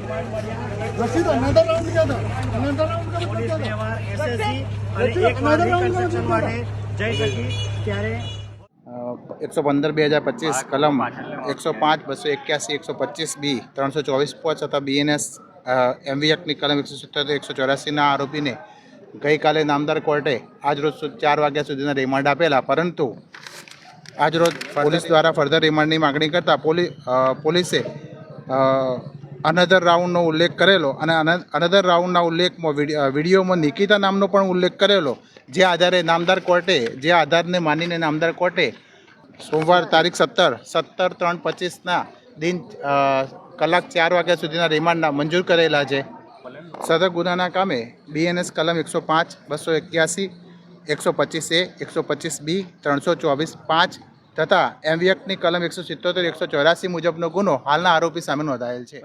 Rashid another round क्या था? Another round का मतलब क्या था? SSG અને એકવાર રિકન્સ્ટ્રક્શન માટે જઈ શકી ત્યારે 115/2025 કલમ 105/281 125 બી 324 પોચ તથા BNS MV એક્ટની કલમ 177 184ના આરોપીને ગઈકાલે નામદાર કોર્ટે આજરોજ 4 વાગ્યા સુધીના રિમાન્ડ આપેલા, પરંતુ આજરોજ પોલીસ દ્વારા ફર્ધર રિમાન્ડની માગણી કરતાં પોલીસે અનધર રાઉન્ડનો ઉલ્લેખ કરેલો અને અનધર રાઉન્ડના ઉલ્લેખમાં વિડીયોમાં નિકિતા નામનો પણ ઉલ્લેખ કરેલો, જે આધારે નામદાર કોર્ટે માનીને નામદાર કોર્ટે સોમવાર તારીખ 17/3/25ના દિન કલાક 4 વાગ્યા સુધીના રિમાન્ડના મંજૂર કરેલા છે. સદર ગુનાના કામે BNS કલમ 105/281 125A 125B 324 5 તથા MV એક્ટની કલમ 177 184 મુજબનો ગુનો હાલના આરોપી સામે નોંધાયેલ છે.